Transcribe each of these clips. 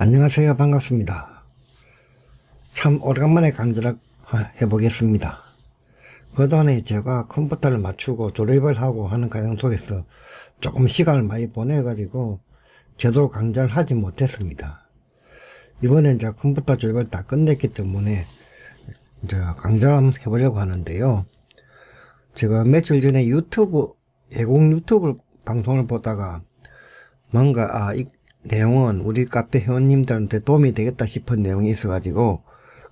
안녕하세요. 반갑습니다. 참 오래간만에 강좌를 해보겠습니다. 그동안에 제가 컴퓨터를 맞추고 조립을 하고 하는 과정 속에서 조금 시간을 많이 보내가지고 제대로 강좌를 하지 못했습니다. 이번에 이제 컴퓨터 조립을 다 끝냈기 때문에 이제 강좌를 한번 해보려고 하는데요. 제가 며칠 전에 외국 유튜브 방송을 보다가 뭔가 이 내용은 우리 카페 회원님들한테 도움이 되겠다 싶은 내용이 있어가지고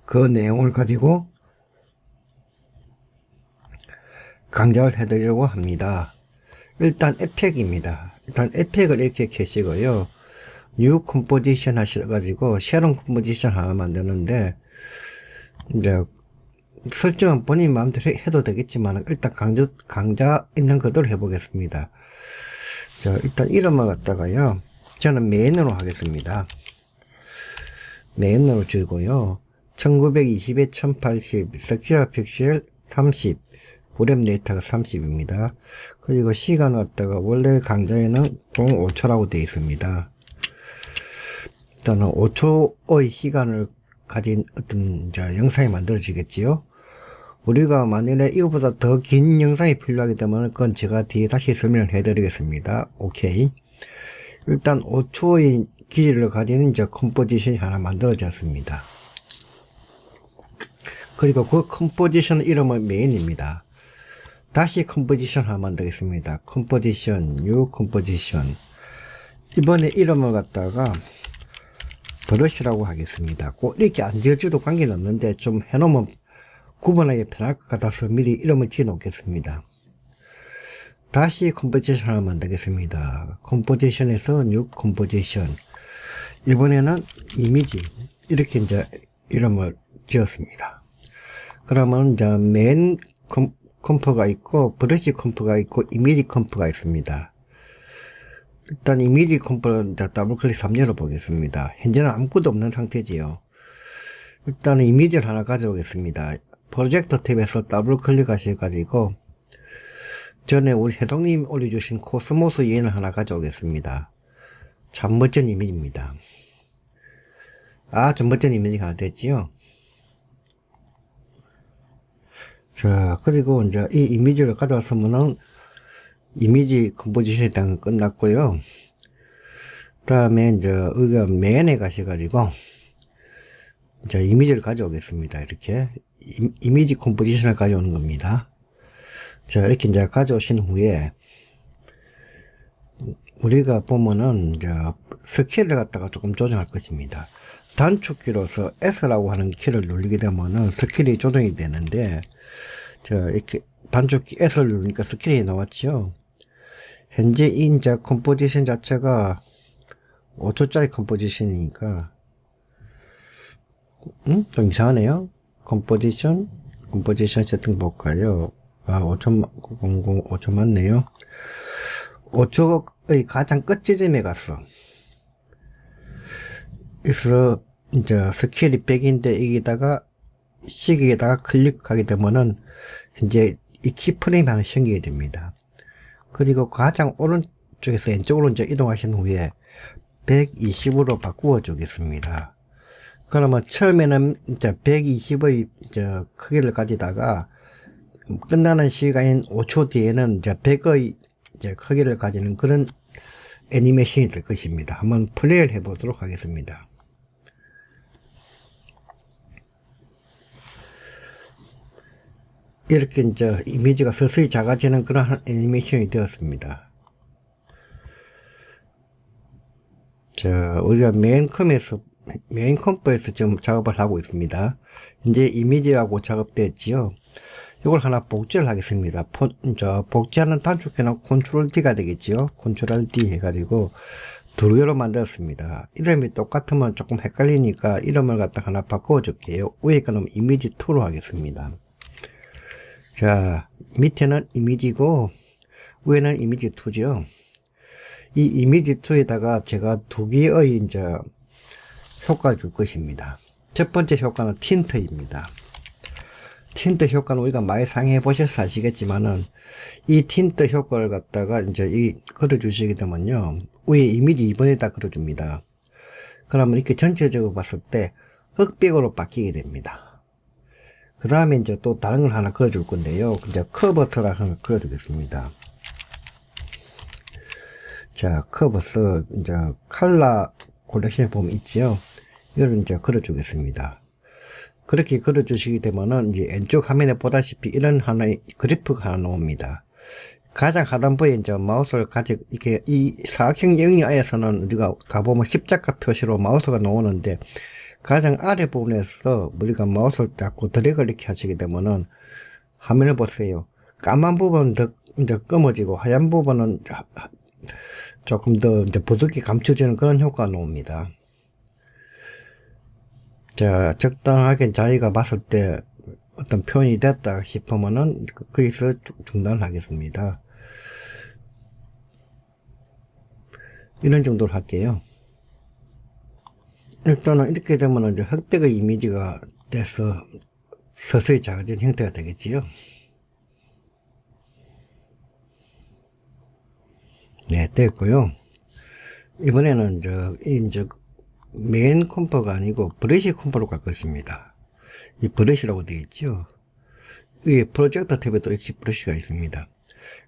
그 내용을 가지고 강좌를 해드리려고 합니다. 일단 에펙입니다. 일단 에펙을 이렇게 켜시고요. 뉴 컴포지션 하셔가지고 새로운 컴포지션 하나 만드는데 이제 설정은 본인 마음대로 해도 되겠지만 일단 강좌 있는 그대로 해보겠습니다. 자, 일단 이름을 갖다가요. 저는 메인으로 하겠습니다. 메인으로 주고요. 1920에 1080, 스퀘어 픽셀 30, 브랩 레이트가 30입니다. 그리고 시간 갖다가 원래 강좌에는 총 5초라고 되어 있습니다. 일단은 5초의 시간을 가진 어떤 영상이 만들어지겠지요. 우리가 만일에 이거보다 더 긴 영상이 필요하기 때문에 그건 제가 뒤에 다시 설명을 해드리겠습니다. 오케이. 일단 5초의 길이를 가진 컴포지션이 하나 만들어졌습니다. 그리고 그 컴포지션 이름은 메인입니다. 다시 컴포지션 하나 만들겠습니다. 컴포지션, 뉴 컴포지션. 이번에 이름을 갖다가 브러쉬라고 하겠습니다. 꼭 이렇게 안 지어줘도 관계는 없는데 좀 해놓으면 구분하기 편할 것 같아서 미리 이름을 지어 놓겠습니다. 다시 컴포지션 하나 만들겠습니다. 컴포지션에서 뉴 컴포지션. 이번에는 이미지. 이렇게 이제 이름을 지었습니다. 그러면 이제 메인 컴포가 있고, 브러쉬 컴포가 있고, 이미지 컴포가 있습니다. 일단 이미지 컴포를 이제 더블 클릭 3열어 보겠습니다. 현재는 아무것도 없는 상태지요. 일단 이미지를 하나 가져오겠습니다. 프로젝터 탭에서 더블 클릭 하셔가지고, 전에 우리 혜동님 올려주신 코스모스 얘는 하나 가져오겠습니다. 참 멋진 이미지입니다. 좀 멋진 이미지가 하나 됐지요. 자, 그리고 이제 이 이미지를 가져왔으면은 이미지 컴포지션이 일단 끝났고요. 그 다음에 이제 우리가 메인에 가셔가지고 이제 이미지를 가져오겠습니다. 이렇게 이미지 컴포지션을 가져오는 겁니다. 자, 이렇게 이제 가져오신 후에 우리가 보면은 이제 스케일을 갖다가 조금 조정할 것입니다. 단축키로서 S라고 하는 키를 누르게 되면은 스케일이 조정이 되는데, 자, 이렇게 단축키 S를 누르니까 스케일이 나왔죠. 현재 이 이제 컴포지션 자체가 5초짜리 컴포지션이니까 좀 이상하네요. 컴포지션 세팅 볼까요? 5초 맞네요. 5초의 가장 끝 지점에 갔어. 그래서 이제 스케일이 100인데 여기다가 시계에다가 클릭하게 되면은 이제 이 키프레임이 하나 생기게 됩니다. 그리고 가장 오른쪽에서 왼쪽으로 이제 이동하신 후에 120으로 바꾸어 주겠습니다. 그러면 처음에는 이제 120의 이제 크기를 가지다가 끝나는 시간인 5초 뒤에는 이제 100의 이제 크기를 가지는 그런 애니메이션이 될 것입니다. 한번 플레이를 해보도록 하겠습니다. 이렇게 이제 이미지가 서서히 작아지는 그런 애니메이션이 되었습니다. 자, 우리가 메인 컴포에서 지금 작업을 하고 있습니다. 이제 이미지라고 작업되었지요. 이걸 하나 복제를 하겠습니다. 복제하는 단축키는 컨트롤 D가 되겠지요. 컨트롤 D 해가지고 두 개로 만들었습니다. 이름이 똑같으면 조금 헷갈리니까 이름을 갖다 하나 바꿔줄게요. 위에 거는 이미지 2로 하겠습니다. 자, 밑에는 이미지고 위에는 이미지 2죠. 이 이미지 2에다가 제가 두 개의 이제 효과를 줄 것입니다. 첫 번째 효과는 틴트입니다. 틴트 효과는 우리가 많이 사용해 보셔서 아시겠지만은 이 틴트 효과를 갖다가 이제 걸어주시게 되면요, 위에 이미지 2번에다 걸어줍니다. 그러면 이렇게 전체적으로 봤을 때 흑백으로 바뀌게 됩니다. 그 다음에 이제 또 다른 걸 하나 그려줄 건데요. 이제 커버스를 하나 그려주겠습니다. 자, 커버스, 이제 컬러 콜렉션에 보면 있지요. 이걸 이제 그려주겠습니다. 그렇게 그려주시게 되면은 이제 왼쪽 화면에 보다시피 이런 하나의 그래프가 하나 나옵니다. 가장 하단부에 이제 마우스를 가지고 이렇게 이 사각형 영역 안에서는 우리가 가보면 십자가 표시로 마우스가 나오는데 가장 아래 부분에서 우리가 마우스를 잡고 드래그를 이렇게 하시게 되면은 화면을 보세요. 까만 부분은 더 이제 검어지고 하얀 부분은 조금 더 이제 부드럽게 감춰지는 그런 효과가 나옵니다. 자, 적당하게 자기가 봤을 때 어떤 표현이 됐다 싶으면은 거기서 중단을 하겠습니다. 이런 정도로 할게요. 일단은 이렇게 되면 이제 흑백의 이미지가 돼서 서서히 작아진 형태가 되겠지요. 네, 됐고요. 이번에는 이제 메인 컴포가 아니고 브러쉬 컴포로 갈 것입니다. 이 브러쉬라고 되어 있죠. 이 프로젝터 탭에 또 이렇게 브러쉬가 있습니다.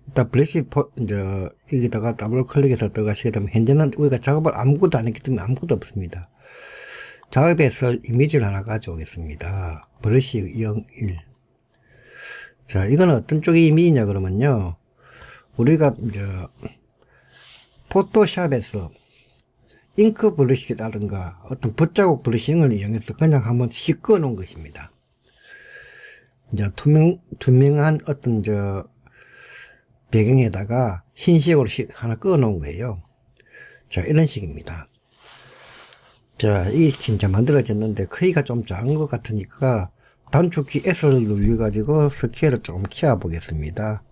일단 브러쉬 이제 여기다가 더블 클릭해서 들어가시게 되면 현재는 우리가 작업을 아무것도 안 했기 때문에 아무것도 없습니다. 작업에 쓸 이미지를 하나 가져오겠습니다. 브러쉬 01. 자, 이거는 어떤 쪽의 이미지냐 그러면요. 우리가 이제 포토샵에서 잉크 브러쉬라든가 어떤 붓자국 브러싱을 이용해서 그냥 한번 씻어 놓은 것입니다. 이제 투명한 어떤 배경에다가 흰색으로 하나 꺼 놓은 거예요. 자, 이런 식입니다. 자, 이게 진짜 만들어졌는데 크기가 좀 작은 것 같으니까 단축키 S를 눌러가지고 스케일을 조금 키워 보겠습니다.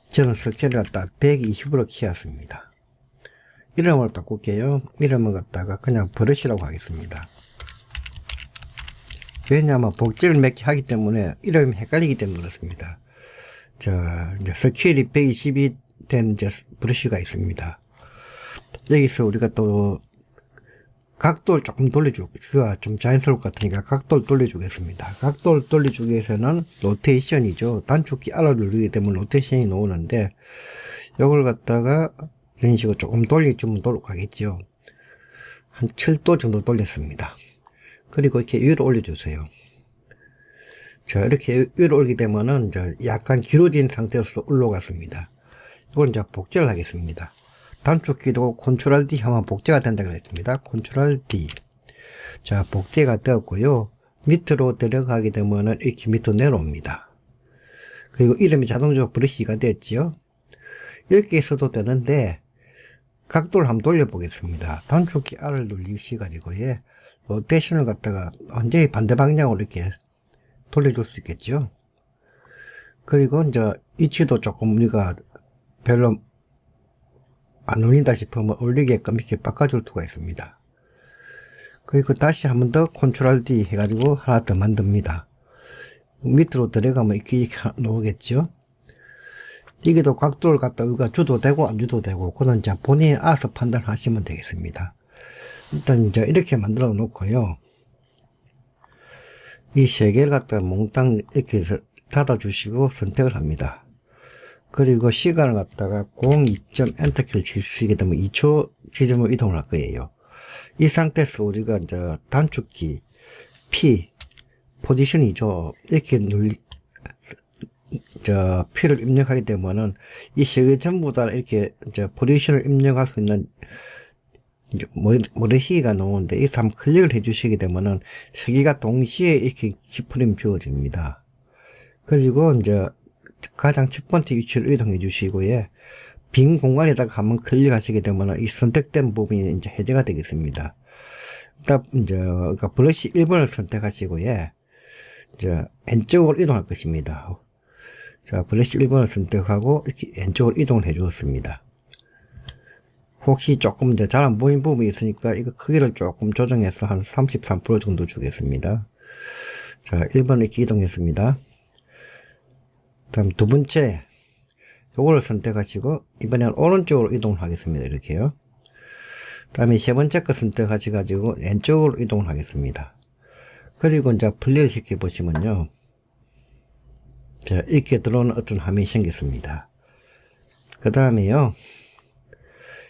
저는 스케일을 갖다 120으로 키웠습니다. 이름을 바꿀게요. 이름을 갖다가 그냥 브러쉬라고 하겠습니다. 왜냐하면 복제를 몇 개 하기 때문에 이름이 헷갈리기 때문에 그렇습니다. 자, 이제 스케일이 120이 된 이제 브러쉬가 있습니다. 여기서 우리가 또 각도를 조금 돌려줘야 좀 자연스러울 것 같으니까 각도를 돌려주겠습니다. 각도를 돌려주기 위해서는 로테이션이죠. 단축키 R을 누르게 되면 로테이션이 나오는데 이걸 갖다가 이런 식으로 조금 돌려주면 돌아가겠죠. 한 7도 정도 돌렸습니다. 그리고 이렇게 위로 올려주세요. 자, 이렇게 위로 올리게 되면은 이제 약간 길어진 상태에서 올라갔습니다. 이걸 이제 복제를 하겠습니다. 단축키도 Ctrl D 하면 복제가 된다 그랬습니다. Ctrl D. 자, 복제가 되었고요. 밑으로 들어가게 되면은 이렇게 밑으로 내려옵니다. 그리고 이름이 자동적으로 브러쉬가 됐죠. 이렇게 써도 되는데 각도를 한번 돌려보겠습니다. 단축키 R을 누르시가지고 예, 로테이션을 갖다가 완전히 반대 방향으로 이렇게 돌려줄 수 있겠죠. 그리고 이제 위치도 조금 우리가 별로 안 올린다 싶으면 올리게끔 이렇게 바꿔줄 수가 있습니다. 그리고 다시 한 번 더 Ctrl D 해가지고 하나 더 만듭니다. 밑으로 들어가면 이렇게 나오겠죠. 이게도 각도를 갖다 우리가 줘도 되고 안 줘도 되고 그건 이제 본인이 알아서 판단하시면 되겠습니다. 일단 이제 이렇게 만들어 놓고요. 이 세 개를 갖다 몽땅 이렇게 닫아 주시고 선택을 합니다. 그리고 시간을 갖다가 02점 엔터키를 치시게 되면 2초 지점으로 이동을 할 거예요. 이 상태에서 우리가 이제 단축키 P 포지션이죠. 이렇게 P를 입력하게 되면은 이 세 개 전부 다 이렇게 이제 포지션을 입력할 수 있는 모래시계가 나오는데 이 한번 클릭을 해주시게 되면은 세 개가 동시에 이렇게 키프레임 주어집니다. 그리고 이제 가장 첫 번째 위치를 이동해 주시고요. 빈 공간에다가 한번 클릭하시게 되면 이 선택된 부분이 이제 해제가 되겠습니다. 일단 이제 브러쉬 1번을 선택하시고요. 이제 왼쪽으로 이동할 것입니다. 자, 브러쉬 1번을 선택하고 이렇게 왼쪽으로 이동을 해 주었습니다. 혹시 조금 이제 잘 안 보이는 부분이 있으니까 이거 크기를 조금 조정해서 한 33% 정도 주겠습니다. 자, 1번 이렇게 이동했습니다. 다음 두 번째 요거를 선택하시고 이번에는 오른쪽으로 이동을 하겠습니다. 이렇게요. 다음에 세 번째 거 선택하셔가지고 왼쪽으로 이동을 하겠습니다. 그리고 이제 분리를 시켜 보시면요. 자, 이렇게 들어오는 어떤 화면이 생겼습니다. 그 다음에요.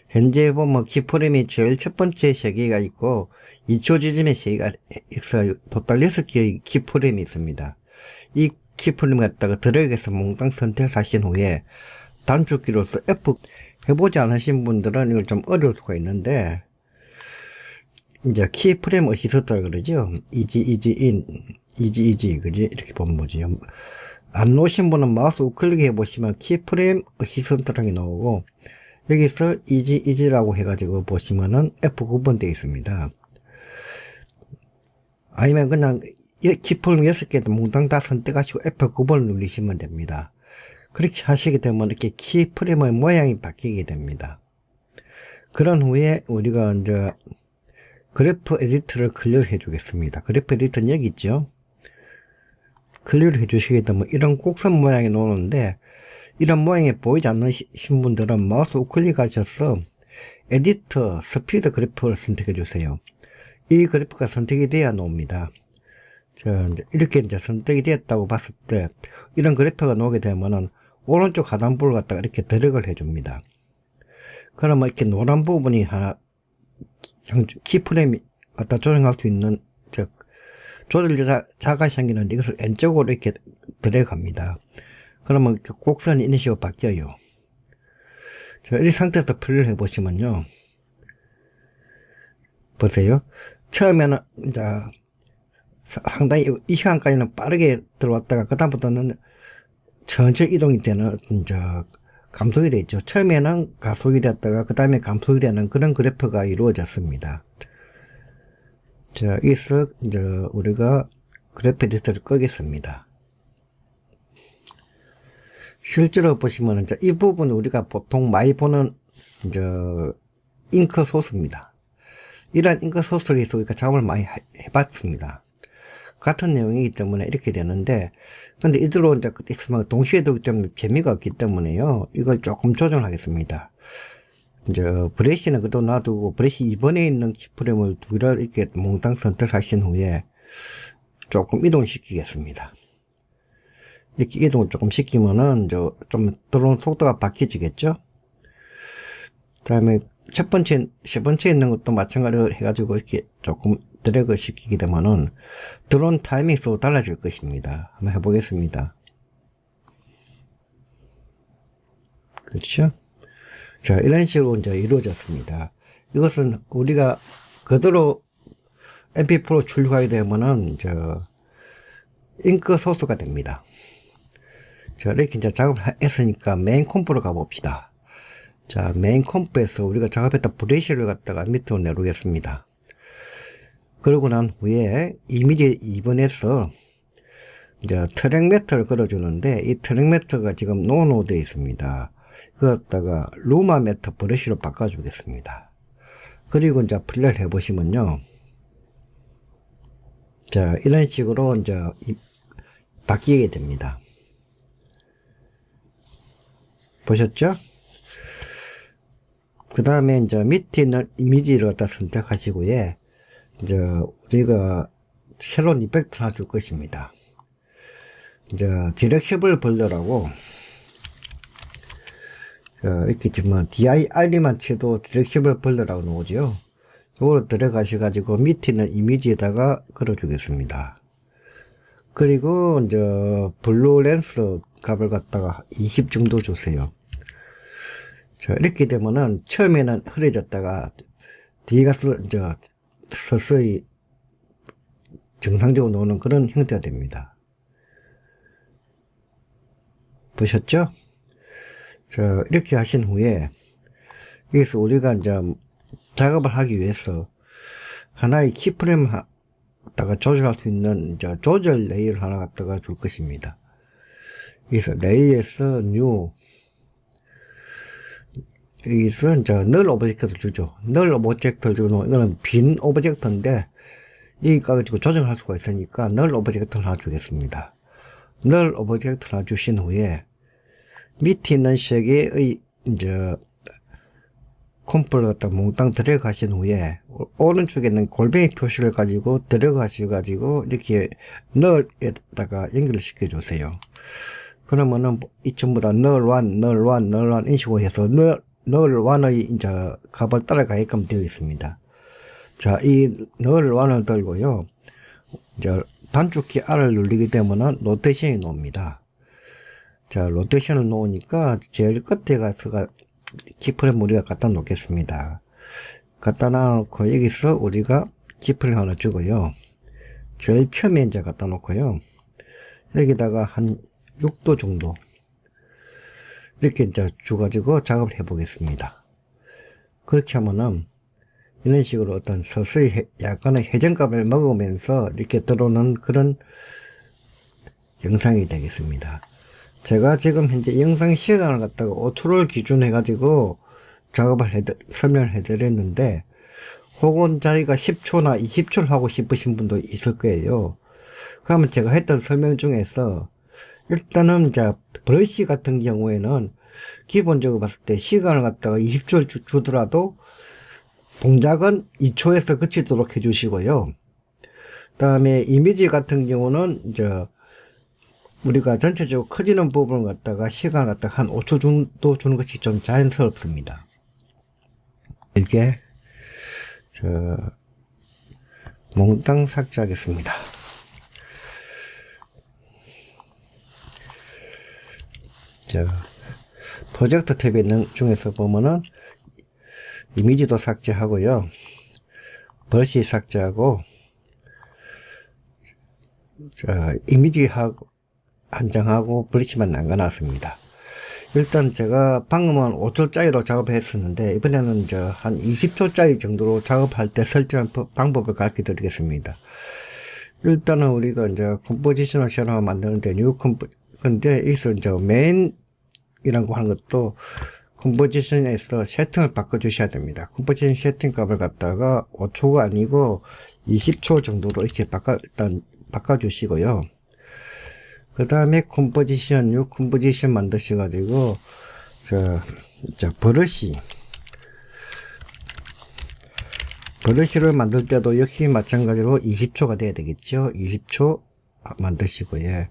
현재 보면 키프레임이 제일 첫 번째 3개가 있고 2초 지점에 3개가 있어요. 토탈 6개의 키프레임이 있습니다. 이 키프레임 갖다가 드래그해서 몽땅 선택을 하신 후에 단축키로서 F 해보지 않으신 분들은 이걸 좀 어려울 수가 있는데, 이제 키프레임 어시스트라 그러죠. 이지 그지? 이렇게 보면 뭐지? 안 놓으신 분은 마우스 우클릭 해보시면 키프레임 어시스트라는 게 나오고, 여기서 이지라고 해가지고 보시면은 F9번 되어 있습니다. 아니면 그냥 키프레임 6개 몽땅 다 선택하시고 F9번을 누르시면 됩니다. 그렇게 하시게 되면 이렇게 키프레임의 모양이 바뀌게 됩니다. 그런 후에 우리가 이제 그래프 에디터를 클리어를 해주겠습니다. 그래프 에디터는 여기 있죠. 클리어를 해주시게 되면 이런 곡선 모양이 나오는데, 이런 모양이 보이지 않으신 분들은 마우스 우클릭 하셔서 에디터 스피드 그래프를 선택해 주세요. 이 그래프가 선택이 돼야 나옵니다. 자, 이렇게 이제 선택이 되었다고 봤을 때 이런 그래프가 나오게 되면은 오른쪽 하단부를 갖다가 이렇게 드래그를 해줍니다. 그러면 이렇게 노란 부분이 하나 키프레임이 갖다 조정할 수 있는, 즉 조절 자가 생기는데 이것을 왼쪽으로 이렇게 드래그합니다. 그러면 곡선이 이런 식으로 바뀌어요. 자, 이 상태에서 플레이를 해보시면요. 보세요. 처음에는 이제 상당히 이 시간까지는 빠르게 들어왔다가 그다음부터는 천천히 이동이 되는 이제 감속이 되죠. 처음에는 가속이 됐다가 그 다음에 감속이 되는 그런 그래프가 이루어졌습니다. 자, 여기서 이제 우리가 그래프 에디터를 끄겠습니다. 실제로 보시면 이제 이 부분은 우리가 보통 많이 보는 이제 잉크 소스입니다. 이러한 잉크 소스를 해서 우리가 작업을 많이 해봤습니다. 같은 내용이기 때문에 이렇게 되는데, 근데 이대로 이제 있으면 동시에 두기 때문에 재미가 없기 때문에요. 이걸 조금 조정하겠습니다. 이제 브러쉬는 그대로 놔두고 브러쉬 2번에 있는 키프레임을 두 개를 이렇게 몽땅 선택하신 후에 조금 이동시키겠습니다. 이렇게 이동을 조금 시키면은 좀 들어오는 속도가 바뀌지겠죠? 다음에 세 번째 있는 것도 마찬가지로 해가지고 이렇게 조금 드래그 시키게 되면은 들어온 타이밍이 또 달라질 것입니다. 한번 해보겠습니다. 그렇죠? 자, 이런 식으로 이제 이루어졌습니다. 이것은 우리가 그대로 MP4로 출력하게 되면은 잉크 소스가 됩니다. 자, 이렇게 이제 작업을 했으니까 메인 컴프로 가봅시다. 자, 메인 컴프에서 우리가 작업했던 브러쉬를 갖다가 밑으로 내려오겠습니다. 그러고 난 후에 이미지 2번에서 이제 트랙 매트를 걸어주는데, 이 트랙 매트가 지금 노노 되어 있습니다. 그걸 갖다가 루마 매트 브러쉬로 바꿔주겠습니다. 그리고 이제 플레이를 해보시면요. 자, 이런 식으로 이제 바뀌게 됩니다. 보셨죠? 그 다음에 이제 밑에 있는 이미지를 갖다 선택하시고요. 이제 우리가 새로운 이펙트를 하나 줄 것입니다. 이제 디렉셔블 볼더라고, 이렇게 지금 DIR만 쳐도 디렉셔블 볼더라고 나오죠. 이걸 들어가셔가지고 밑에 있는 이미지에다가 걸어주겠습니다. 그리고 이제 블루 렌스 값을 갖다가 20 정도 주세요. 자, 이렇게 되면은 처음에는 흐려졌다가 뒤가 이제 서서히 정상적으로 나오는 그런 형태가 됩니다. 보셨죠? 자, 이렇게 하신 후에 여기서 우리가 이제 작업을 하기 위해서 하나의 키프레임 갖다가 조절할 수 있는 이제 조절 레이어를 하나 갖다가 줄 것입니다. 여기서 레이에서 뉴, 여기서 이제 널 오브젝트를 주죠. 널 오브젝트를 주고, 이거는 빈 오브젝트인데 이거 가지고 조정할 수가 있으니까 널 오브젝트를 하나 주겠습니다. 널 오브젝트를 하나 주신 후에 밑에 있는 세 개의 이제 컴프를 갖다 몽땅 들어가신 후에 오른쪽에 있는 골뱅이 표시를 가지고 들어가셔가지고 이렇게 널에다가 연결을 시켜주세요. 그러면은 이 전부 다 널1, 널1, 널1 인식으로 해서 널1의 이제 값을 따라가게끔 되어 있습니다. 자, 이 널1을 들고요. 이제 단축키 R을 누르게 되면은 로테이션이 나옵니다. 자, 로테이션을 놓으니까 제일 끝에 가서 키프레임 우리가 갖다 놓겠습니다. 갖다 놔놓고 여기서 우리가 키프레임 하나 주고요. 제일 처음에 이제 갖다 놓고요. 여기다가 한 6도 정도 이렇게 이제 줘가지고 작업을 해 보겠습니다. 그렇게 하면은 이런 식으로 어떤 서서히 약간의 회전감을 먹으면서 이렇게 들어오는 그런 영상이 되겠습니다. 제가 지금 현재 영상 시간을 갖다가 5초를 기준해 가지고 작업을 설명을 해 드렸는데, 혹은 자기가 10초나 20초를 하고 싶으신 분도 있을 거예요. 그러면 제가 했던 설명 중에서 일단은 이제 브러쉬 같은 경우에는 기본적으로 봤을 때 시간을 갖다가 20초를 주더라도 동작은 2초에서 그치도록 해주시고요. 그 다음에 이미지 같은 경우는 이제 우리가 전체적으로 커지는 부분을 갖다가 시간을 갖다가 한 5초 정도 주는 것이 좀 자연스럽습니다. 이게 몽땅 삭제하겠습니다. 프로젝트 탭에 있는 중에서 보면은 이미지도 삭제하고요, 브러쉬 삭제하고, 이미지하고 한 장하고 브러쉬만 남겨놨습니다. 일단 제가 방금은 5초짜리로 작업했었는데, 이번에는 이제 한 20초짜리 정도로 작업할 때 설정한 방법을 가르쳐 드리겠습니다. 일단은 우리가 이제 컴포지션을 새로 만드는데, 근데 여기서 이제 메인이라고 하는 것도 컴포지션에서 세팅을 바꿔주셔야 됩니다. 컴포지션 세팅 값을 갖다가 5초가 아니고 20초 정도로 이렇게 일단 바꿔주시고요. 그 다음에 컴포지션 만드셔가지고, 브러쉬를 만들 때도 역시 마찬가지로 20초가 돼야 되겠죠. 20초 만드시고요.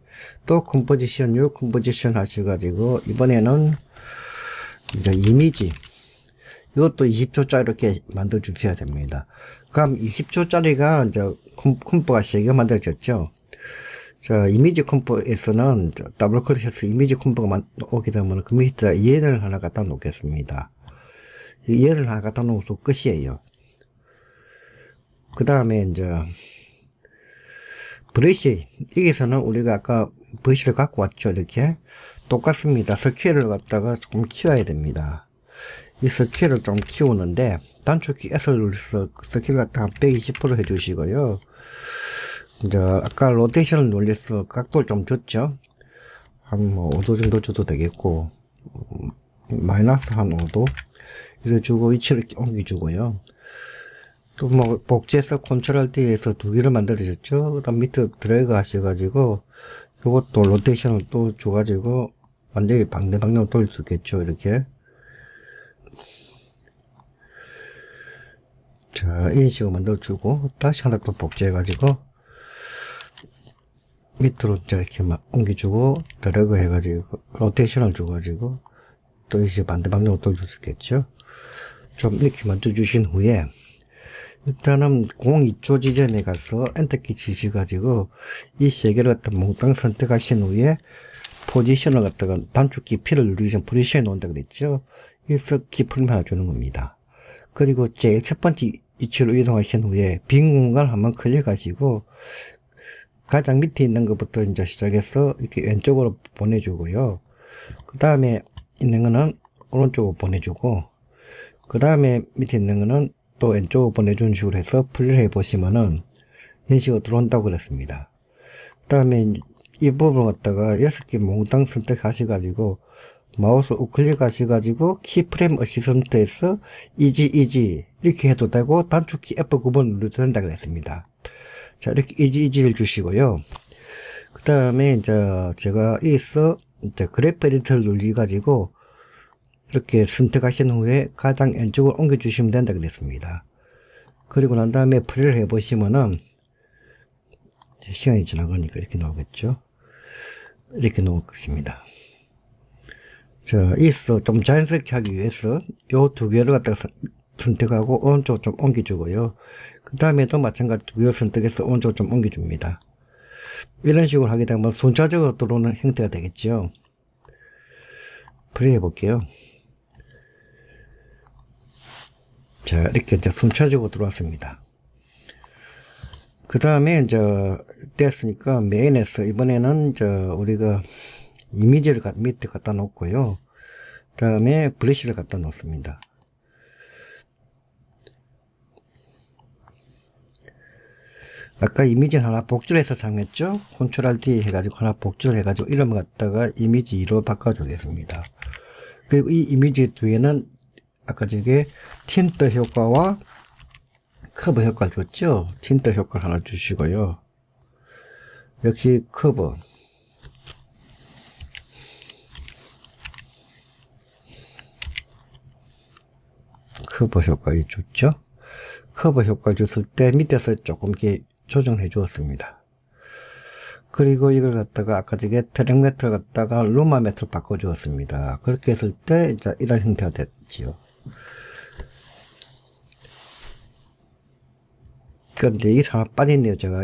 또 컴포지션 하셔가지고, 이번에는 이제 이미지, 이것도 20초짜리 이렇게 만들어 주셔야 됩니다. 그럼 20초짜리가 이제 컴포가 3개 만들어졌죠. 이미지 컴포에서는 더블 클릭해서 이미지 컴포가 오게 되면 그 밑에 EN을 하나 갖다 놓겠습니다. EN을 하나 갖다 놓고서 끝이에요. 그 다음에 이제 브러쉬, 여기서는 우리가 아까 브러쉬를 갖고 왔죠. 이렇게 똑같습니다. 스케일을 갖다가 조금 키워야 됩니다. 이 스케일을 좀 키우는데 단축키 S를 눌러서 스케일 갖다가 120% 해주시고요. 이제 아까 로테이션을 눌려서 각도를 좀 줬죠. 한 5도 정도 줘도 되겠고, 마이너스 한 5도 이래 주고 위치를 옮겨주고요. 또 복제해서 컨트롤 D에서 2개를 만들어졌죠. 그 다음 밑에 드래그 하셔가지고 요것도 로테이션을 또 줘가지고 완전히 반대 방향으로 돌릴 수 있겠죠. 이렇게. 이런 식으로 만들어주고, 다시 하나 또 복제해가지고 밑으로 이렇게 막 옮겨주고, 드래그 해가지고 로테이션을 줘가지고 또 이제 반대 방향으로 돌릴 수 있겠죠. 좀 이렇게 만들어주신 후에 일단은 02초 지점에 가서 엔터키 치셔가지고 이 3개를 갖다 몽땅 선택하신 후에 포지션을 갖다가 단축키 P를 누르시면 포지션에 놓는다 그랬죠. 여기서 키프레임 하나 주는 겁니다. 그리고 제일 첫 번째 위치로 이동하신 후에 빈 공간 한번 클릭하시고 가장 밑에 있는 것부터 이제 시작해서 이렇게 왼쪽으로 보내주고요. 그 다음에 있는 거는 오른쪽으로 보내주고, 그 다음에 밑에 있는 거는 또 왼쪽으로 보내주는 식으로 해서 플레이를 해보시면은 이런 식으로 들어온다고 그랬습니다. 그 다음에 이 부분을 갖다가 6개 몽땅 선택하셔가지고 마우스 우클릭 하셔가지고 키프레임 어시스턴트에서 이지 이렇게 해도 되고 단축키 F9번 누르도 된다 그랬습니다. 이렇게 이지를 주시고요. 그 다음에 이제 제가 여기서 이제 그래프 에디터를 눌러가지고 이렇게 선택하신 후에 가장 왼쪽으로 옮겨주시면 된다 그랬습니다. 그리고 난 다음에 플레이를 해보시면은, 시간이 지나가니까 이렇게 나오겠죠. 이렇게 나올 것입니다. 자, 이서 좀 자연스럽게 하기 위해서 요 두 개를 갖다가 선택하고 오른쪽 좀 옮겨주고요. 그 다음에도 마찬가지 두 개를 선택해서 오른쪽 좀 옮겨줍니다. 이런 식으로 하게 되면 순차적으로 들어오는 형태가 되겠죠. 플레이 해볼게요. 자, 이렇게 이제 순차적으로 들어왔습니다. 그 다음에 이제 됐으니까 메인에서 이번에는 우리가 이미지를 밑에 갖다 놓고요. 그 다음에 브러쉬를 갖다 놓습니다. 아까 이미지 하나 복제해서 사용했죠? 컨트롤 D 해가지고 하나 복제를 해가지고 이름을 갖다가 이미지 2로 바꿔주겠습니다. 그리고 이 이미지 뒤에는 아까 저게 틴트 효과와 커버 효과를 줬죠? 틴트 효과를 하나 주시고요. 역시 커버 효과를 줬죠? 커버 효과를 줬을 때 밑에서 조금 이렇게 조정해 주었습니다. 그리고 이걸 갖다가 아까 저게 트랙 매트를 갖다가 루마 매트로 바꿔 주었습니다. 그렇게 했을 때 이제 이런 형태가 됐지요. 그런데 이 하나 빠졌네요. 제가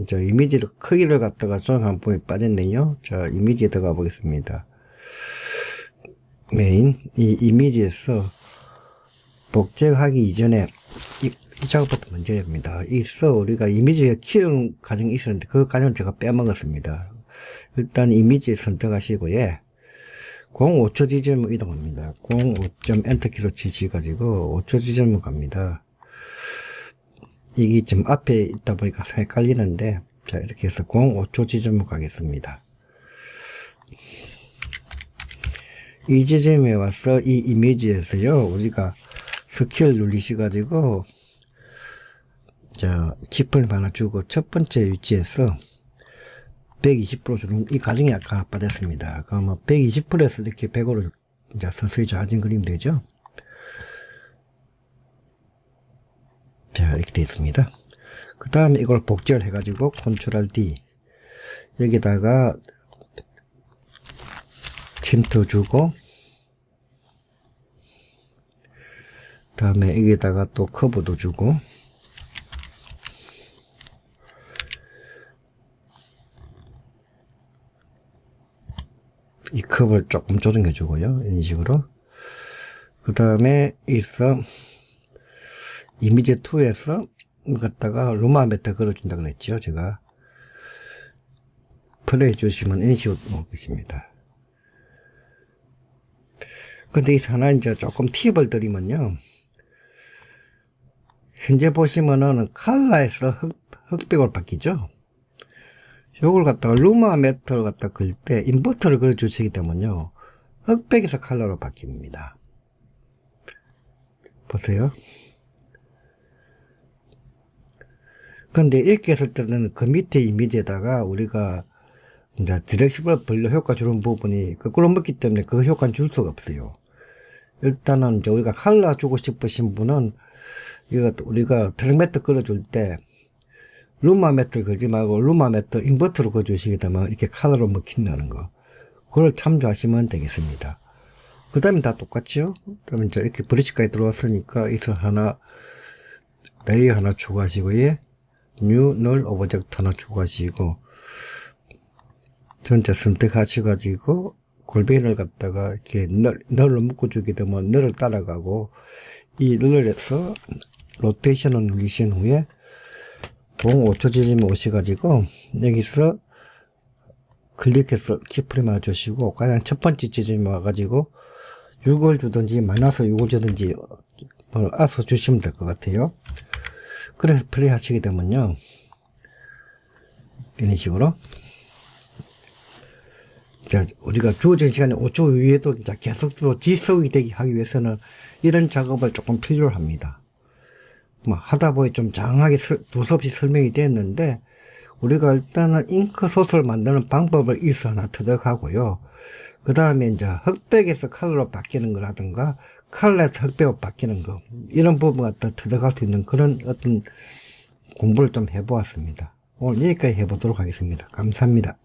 저 이미지를 크기를 갖다가 조정한 부분이 빠졌네요. 자, 이미지에 들어가 보겠습니다. 메인 이 이미지에서 복제하기 이전에 이 작업부터 먼저 해야 됩니다. 우리가 이미지에 키우는 과정이 있었는데 그 과정을 제가 빼먹었습니다. 일단 이미지 선택하시고요. 05초 지점으로 이동합니다. 05점 엔터키로 치시가지고 5초 지점으로 갑니다. 이게 지금 앞에 있다 보니까 헷갈리는데, 자, 이렇게 해서 05초 지점으로 가겠습니다. 이 지점에 와서 이 이미지에서요, 우리가 스킬 누르시가지고, 자, 키프를 하나 주고, 첫 번째 위치에서 120% 주는, 이 가정이 아까 빠졌습니다. 그러면 120%에서 이렇게 100으로 이제 서서히 작아진 그림 되죠? 자, 이렇게 되어 있습니다. 그 다음에 이걸 복제를 해가지고, 컨트롤 D. 여기다가, 틴트 주고, 다음에 여기다가 또 커브도 주고, 이 커브를 조금 조정해 주고요. 이런 식으로. 그 다음에 이미지 2에서 갖다가 루마 매트 걸어준다 그랬죠. 제가. 플레이 주시면 이런 식으로 먹겠습니다. 근데 이 하나 이제 조금 팁을 드리면요. 현재 보시면은 컬러에서 흑백으로 바뀌죠. 요걸 갖다가 루마 매트를 갖다 그릴 때 인버터를 그려 주시기 때문에요. 흑백에서 컬러로 바뀝니다. 보세요. 근데 이렇게 했을 때는 그 밑에 이미지에다가 우리가 이제 디렉시블 블러 효과 주는 부분이 거꾸로 먹기 때문에 그 효과는 줄 수가 없어요. 일단은 이제 우리가 컬러 주고 싶으신 분은 이거 우리가 트랙 매트 걸어줄 때 루마 매트를 걸지 말고 루마 매트 인버터로 걸어주시게 되면 이렇게 컬러로 먹힌다는 거. 그걸 참조하시면 되겠습니다. 그 다음에 다 똑같죠? 그 다음에 이제 이렇게 브러쉬까지 들어왔으니까 이서 하나, 레이어 하나 추가하시고요. 뉴, 널, 오브젝트 하나 추가하시고, 전체 선택하셔가지고, 골뱅이를 갖다가 이렇게 널로 묶어주게 되면 널을 따라가고, 이 널에서 로테이션을 누르신 후에, 05초 지점에 오셔가지고, 여기서 클릭해서 키프레임 맞추시고, 가장 첫 번째 지점에 와가지고, 6을 주든지, 마이너스 6을 주든지, 알아서 주시면 될 것 같아요. 그래서 플레이 하시게 되면요. 이런 식으로. 자, 우리가 주어진 시간에 5초 이후에도 계속적으로 지속이 되게 하기 위해서는 이런 작업을 조금 필요로 합니다. 뭐, 하다 보니 좀 장하게 두서없이 설명이 됐는데, 우리가 일단은 잉크소스를 만드는 방법을 일서 하나 터득하고요. 그 다음에 이제 흑백에서 컬러로 바뀌는 거라든가 컬러에서 흑백으로 바뀌는 거, 이런 부분 갖다 터득할 수 있는 그런 어떤 공부를 좀 해보았습니다. 오늘 여기까지 해보도록 하겠습니다. 감사합니다.